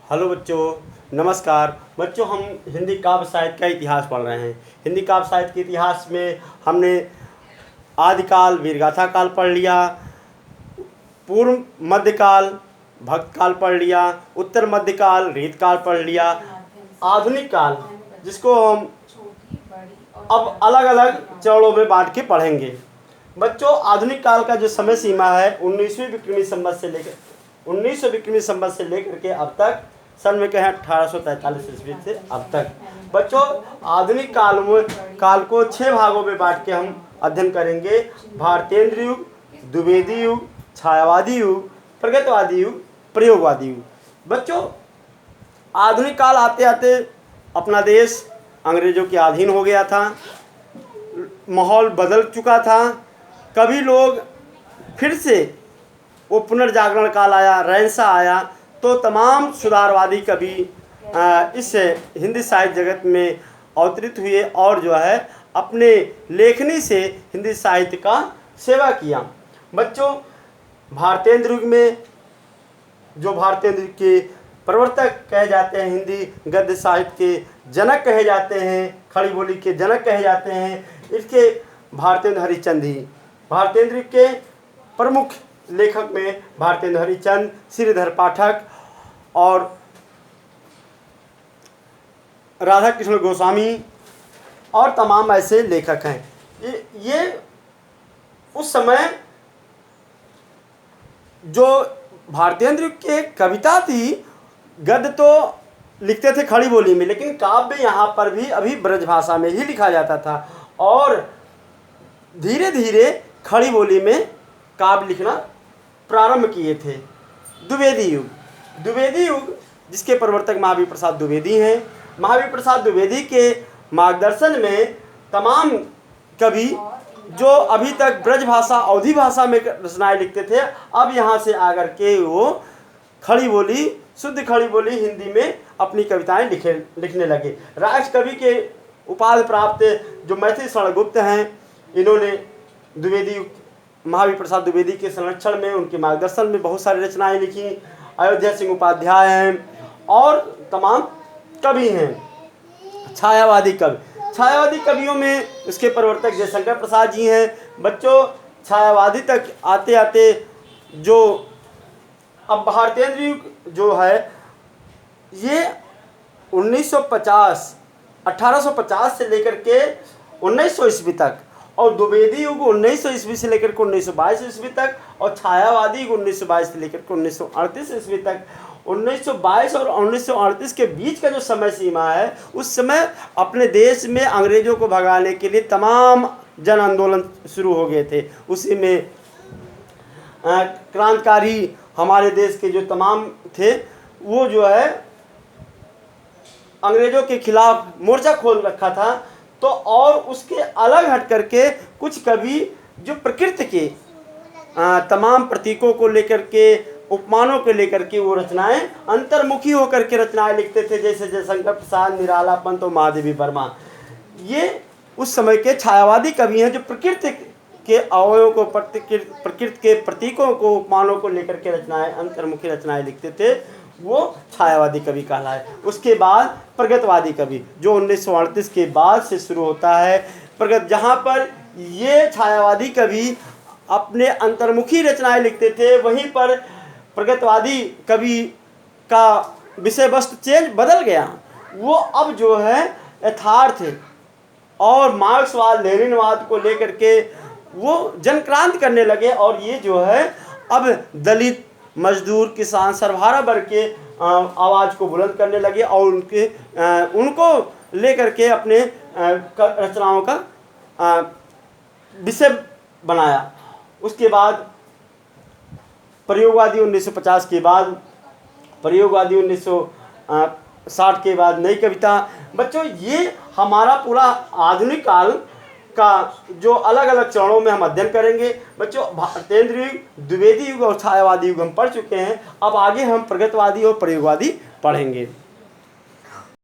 Hello बच्चों, नमस्कार। बच्चों, हम हिंदी काव्य साहित्य का इतिहास पढ़ रहे हैं। हिंदी काव्य साहित्य के इतिहास में हमने आदिकाल वीरगाथा काल पढ़ लिया, पूर्व मध्यकाल भक्त काल पढ़ लिया, उत्तर मध्यकाल रीत काल पढ़ लिया, आधुनिक काल जिसको हम अब अलग अलग चरणों में बांट के पढ़ेंगे। बच्चों, आधुनिक काल का जो समय सीमा है 19वीं विक्रमी संवत से लेकर 1900 विक्रमी संवत से लेकर के अब तक, सन में कहें 1843 ईस्वी से अब तक। बच्चों, आधुनिक काल को 6 भागों में बांट के हम अध्ययन करेंगे। भारतेंद्र युग, द्विवेदी युग, छायावादी युग, प्रगतवादी युग, प्रयोगवादी युग। बच्चों, आधुनिक काल आते आते अपना देश अंग्रेजों के अधीन हो गया था, माहौल बदल चुका था। कभी लोग फिर से वो पुनर्जागरण काल आया, रैंसा आया, तो तमाम सुधारवादी कवि इस हिंदी साहित्य जगत में अवतरित हुए और जो है अपने लेखनी से हिंदी साहित्य का सेवा किया। बच्चों, भारतेंद्र युग में जो भारतेंद्र के प्रवर्तक कहे जाते हैं, हिंदी गद्य साहित्य के जनक कहे जाते हैं, खड़ी बोली के जनक कहे जाते हैं, इसके भारतेंद्र हरिश्चंद्र ही। भारतेंद्र के प्रमुख लेखक में भारतेंद्र हरिश्चंद्र, श्रीधर पाठक और राधा कृष्ण गोस्वामी और तमाम ऐसे लेखक हैं। ये उस समय जो भारतेंद्र के कविता थी, गद्य तो लिखते थे खड़ी बोली में, लेकिन काव्य यहाँ पर भी अभी ब्रज भाषा में ही लिखा जाता था और धीरे धीरे खड़ी बोली में काव्य लिखना प्रारंभ किए थे। द्विवेदी युग जिसके प्रवर्तक महावीर प्रसाद द्विवेदी हैं। महावीर प्रसाद द्विवेदी के मार्गदर्शन में तमाम कवि जो अभी तक ब्रज भाषा अवधी भाषा में रचनाएं लिखते थे, अब यहाँ से आकर के वो खड़ी बोली, शुद्ध खड़ी बोली हिंदी में अपनी कविताएं लिखने लगे। राष्ट्र कवि के उपाधि प्राप्त जो मैथिली शरणगुप्त हैं, इन्होंने द्विवेदी महावीर प्रसाद द्विवेदी के संरक्षण में, उनके मार्गदर्शन में बहुत सारी रचनाएं लिखी। अयोध्या सिंह उपाध्याय हैं और तमाम कवि हैं। छायावादी कवियों में उसके प्रवर्तक जयशंकर प्रसाद जी हैं। बच्चों, छायावादी तक आते आते जो अब भारतेंद्र युग जो है ये 1850 से लेकर के 1900 ईस्वी तक, और द्विवेदी युग 1900 ईस्वी से लेकर के 1922 ईस्वी तक, और छायावादी युग 1922 से लेकर के 1938 ईस्वी तक। 1922 और 1938 के बीच का जो समय सीमा है, उस समय अपने देश में अंग्रेजों को भगाने के लिए तमाम जन आंदोलन शुरू हो गए थे। उसी में क्रांतिकारी हमारे देश के जो तमाम थे, वो जो है अंग्रेजों के खिलाफ मोर्चा खोल रखा था। तो और उसके अलग हट करके कुछ कवि जो प्रकृति के तमाम प्रतीकों को लेकर के, उपमानों को लेकर के वो रचनाएं अंतर्मुखी होकर के रचनाएं लिखते थे, जैसे जयशंकर प्रसाद, निराला पंत और महादेवी वर्मा। ये उस समय के छायावादी कवि हैं जो प्रकृति के अवयवों को, प्रकृति के प्रतीकों को, उपमानों को लेकर के रचनाएं, अंतर्मुखी रचनाएं लिखते थे, वो छायावादी कवि कहलाए। उसके बाद प्रगतवादी कवि जो 1938 के बाद से शुरू होता है। जहाँ पर ये छायावादी कवि अपने अंतर्मुखी रचनाएं लिखते थे, वहीं पर प्रगतवादी कवि का विषय वस्तु बदल गया। वो अब जो है यथार्थ और मार्क्सवाद, लेनिनवाद को लेकर के वो जनक्रांति करने लगे, और ये जो है अब दलित, मजदूर, किसान, सर्वहारा वर्ग के आवाज़ को बुलंद करने लगे और उनको लेकर के अपने रचनाओं का विषय बनाया। उसके बाद प्रयोगवादी 1950 के बाद, प्रयोगवादी 1960 के बाद नई कविता। बच्चों, ये हमारा पूरा आधुनिक काल का जो अलग अलग चरणों में हम अध्ययन करेंगे। बच्चों, भारतेंद्र युग, द्विवेदी युग और छायावादी युग हम पढ़ चुके हैं। अब आगे हम प्रगतवादी और प्रयोगवादी पढ़ेंगे।